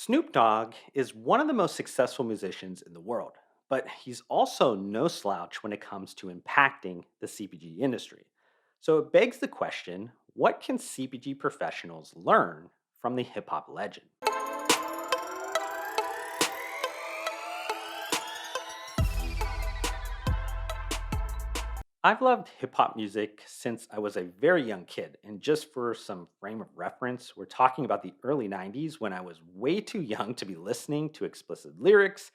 Snoop Dogg is one of the most successful musicians in the world, but he's also no slouch when it comes to impacting the CPG industry. So it begs the question, what can CPG professionals learn from the hip hop legend? I've loved hip hop music since I was a very young kid. And just for some frame of reference, we're talking about the early 90s when I was way too young to be listening to explicit lyrics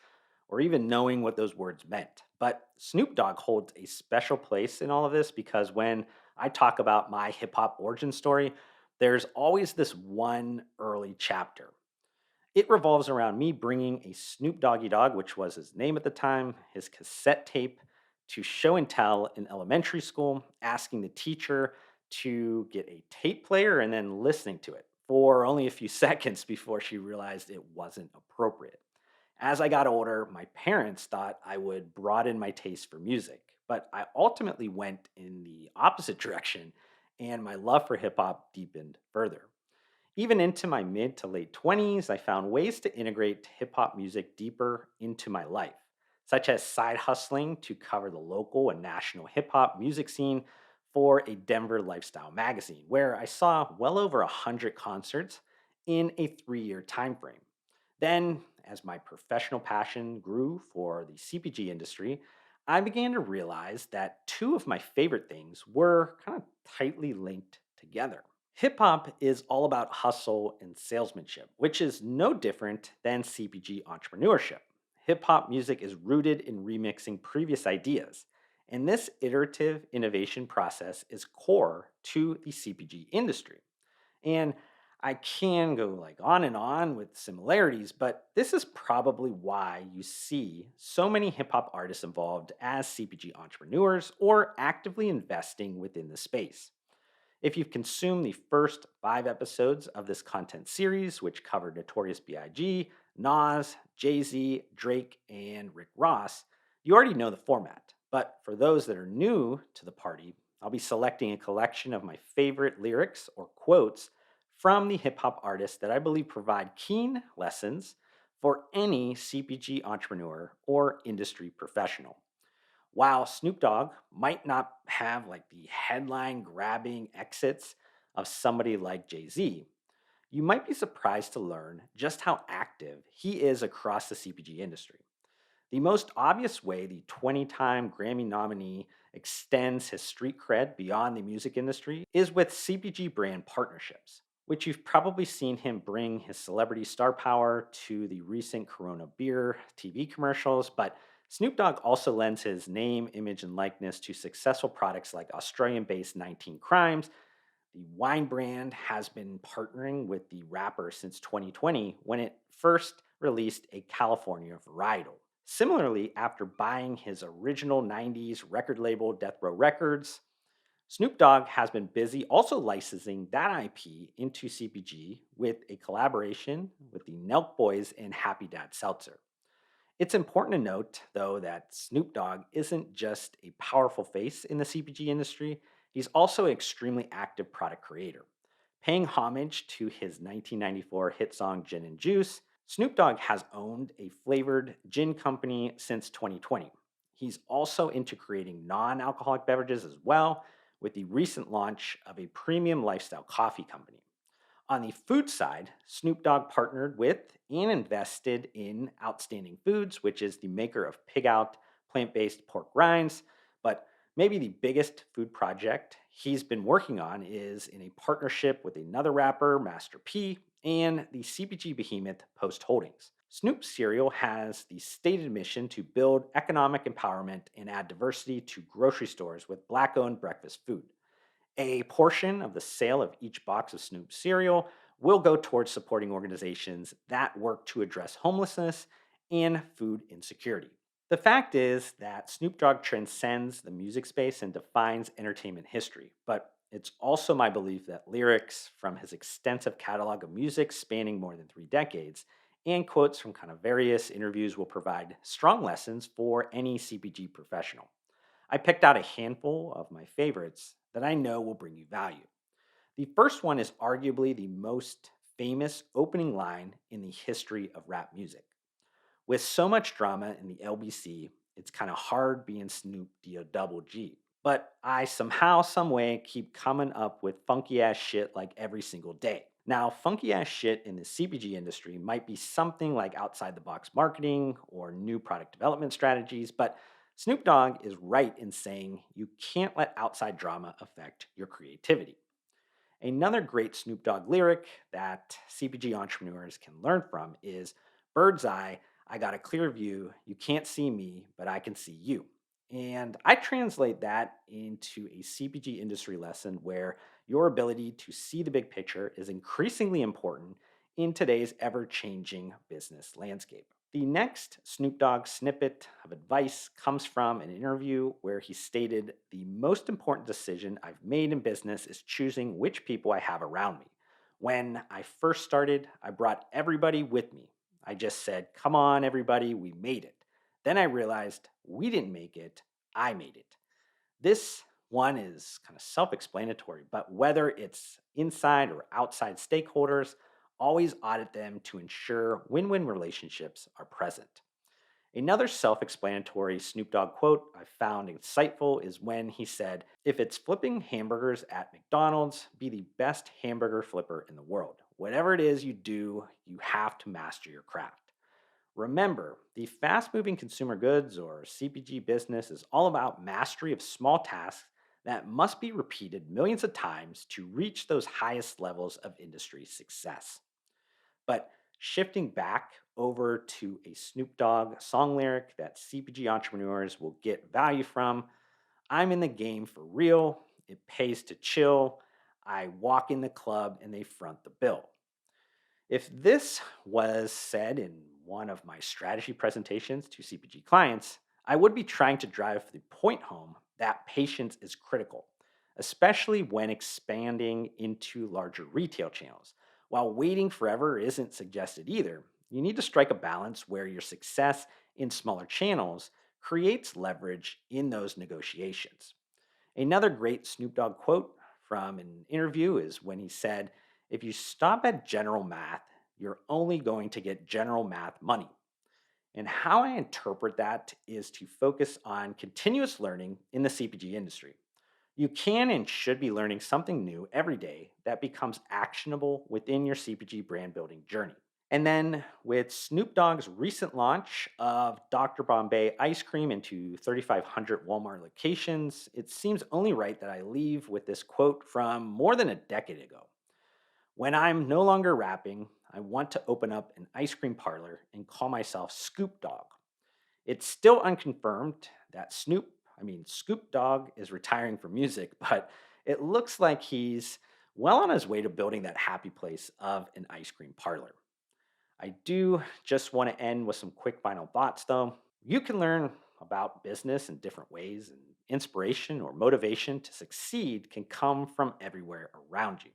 or even knowing what those words meant. But Snoop Dogg holds a special place in all of this because when I talk about my hip hop origin story, there's always this one early chapter. It revolves around me bringing a Snoop Doggy Dogg, which was his name at the time, his cassette tape to show and tell in elementary school, asking the teacher to get a tape player and then listening to it for only a few seconds before she realized it wasn't appropriate. As I got older, my parents thought I would broaden my taste for music, but I ultimately went in the opposite direction and my love for hip hop deepened further. Even into my mid to late 20s, I found ways to integrate hip hop music deeper into my life, such as side hustling to cover the local and national hip hop music scene for a Denver lifestyle magazine, where I saw well over 100 concerts in a 3 year time frame. Then, as my professional passion grew for the CPG industry, I began to realize that two of my favorite things were kind of tightly linked together. Hip hop is all about hustle and salesmanship, which is no different than CPG entrepreneurship. Hip hop music is rooted in remixing previous ideas, and this iterative innovation process is core to the CPG industry. And I can go like on and on with similarities, but this is probably why you see so many hip hop artists involved as CPG entrepreneurs or actively investing within the space. If you've consumed the first 5 episodes of this content series, which covered Notorious B.I.G., Nas, Jay Z, Drake, and Rick Ross, you already know the format. But for those that are new to the party, I'll be selecting a collection of my favorite lyrics or quotes from the hip hop artists that I believe provide keen lessons for any CPG entrepreneur or industry professional. While Snoop Dogg might not have like the headline grabbing exits of somebody like Jay Z, you might be surprised to learn just how active he is across the CPG industry. The most obvious way the 20-time Grammy nominee extends his street cred beyond the music industry is with CPG brand partnerships, which you've probably seen him bring his celebrity star power to the recent Corona beer TV commercials, but Snoop Dogg also lends his name, image, and likeness to successful products like Australian based 19 Crimes. The wine brand has been partnering with the rapper since 2020 when it first released a California varietal. Similarly, after buying his original 90s record label, Death Row Records, Snoop Dogg has been busy also licensing that IP into CPG with a collaboration with the Nelk Boys and Happy Dad Seltzer. It's important to note, though, that Snoop Dogg isn't just a powerful face in the CPG industry, he's also an extremely active product creator. Paying homage to his 1994 hit song Gin and Juice, Snoop Dogg has owned a flavored gin company since 2020. He's also into creating non alcoholic beverages as well, with the recent launch of a premium lifestyle coffee company. On the food side, Snoop Dogg partnered with and invested in Outstanding Foods, which is the maker of PigOut plant based pork rinds. But maybe the biggest food project he's been working on is in a partnership with another rapper, Master P, and the CPG behemoth Post Holdings. Snoop Cereal has the stated mission to build economic empowerment and add diversity to grocery stores with Black owned breakfast food. A portion of the sale of each box of Snoop cereal will go towards supporting organizations that work to address homelessness and food insecurity. The fact is that Snoop Dogg transcends the music space and defines entertainment history, but it's also my belief that lyrics from his extensive catalog of music spanning more than 3 decades and quotes from kind of various interviews will provide strong lessons for any CPG professional. I picked out a handful of my favorites that I know will bring you value. The first one is arguably the most famous opening line in the history of rap music. With so much drama in the LBC, it's kind of hard being Snoop Double G. But I somehow, some way keep coming up with funky ass shit like every single day. Now, funky ass shit in the CPG industry might be something like outside the box marketing or new product development strategies, but Snoop Dogg is right in saying you can't let outside drama affect your creativity. Another great Snoop Dogg lyric that CPG entrepreneurs can learn from is Bird's eye, I got a clear view. You can't see me, but I can see you. And I translate that into a CPG industry lesson where your ability to see the big picture is increasingly important in today's ever changing business landscape. The next Snoop Dogg snippet of advice comes from an interview where he stated, the most important decision I've made in business is choosing which people I have around me. When I first started, I brought everybody with me. I just said, come on, everybody, we made it. Then I realized we didn't make it, I made it. This one is kind of self explanatory, but whether it's inside or outside stakeholders, always audit them to ensure win win relationships are present. Another self explanatory Snoop Dogg quote I found insightful is when he said, if it's flipping hamburgers at McDonald's, be the best hamburger flipper in the world. Whatever it is you do, you have to master your craft. Remember, the fast moving consumer goods or CPG business is all about mastery of small tasks that must be repeated millions of times to reach those highest levels of industry success. But shifting back over to a Snoop Dogg song lyric that CPG entrepreneurs will get value from, I'm in the game for real. It pays to chill. I walk in the club and they front the bill. If this was said in one of my strategy presentations to CPG clients, I would be trying to drive the point home that patience is critical, especially when expanding into larger retail channels. While waiting forever isn't suggested either, you need to strike a balance where your success in smaller channels creates leverage in those negotiations. Another great Snoop Dogg quote from an interview is when he said, if you stop at general math, you're only going to get general math money. And how I interpret that is to focus on continuous learning in the CPG industry. You can and should be learning something new every day that becomes actionable within your CPG brand building journey. And then with Snoop Dogg's recent launch of Dr. Bombay ice cream into 3,500 Walmart locations, it seems only right that I leave with this quote from more than a decade ago. When I'm no longer rapping, I want to open up an ice cream parlor and call myself Scoop Dog. It's still unconfirmed that Scoop Dogg is retiring from music, but it looks like he's well on his way to building that happy place of an ice cream parlor. I do just want to end with some quick final thoughts though. You can learn about business in different ways, and inspiration or motivation to succeed can come from everywhere around you.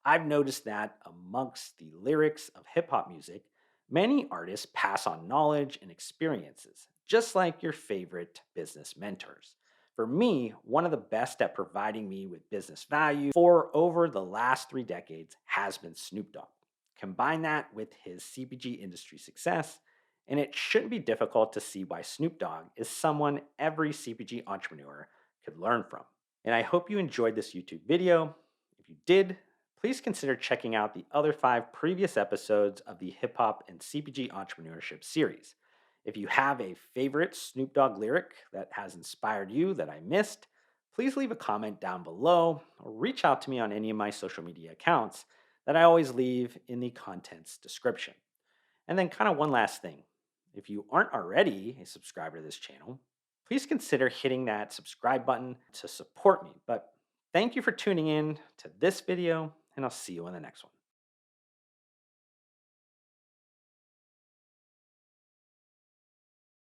I've noticed that amongst the lyrics of hip hop music, many artists pass on knowledge and experiences, just like your favorite business mentors. For me, one of the best at providing me with business value for over the last 3 decades has been Snoop Dogg. Combine that with his CPG industry success, and it shouldn't be difficult to see why Snoop Dogg is someone every CPG entrepreneur could learn from. And I hope you enjoyed this YouTube video. If you did, please consider checking out the other 5 previous episodes of the Hip Hop and CPG Entrepreneurship series. If you have a favorite Snoop Dogg lyric that has inspired you that I missed, please leave a comment down below or reach out to me on any of my social media accounts that I always leave in the contents description. And then, kind of one last thing. If you aren't already a subscriber to this channel, please consider hitting that subscribe button to support me. But thank you for tuning in to this video, and I'll see you in the next one.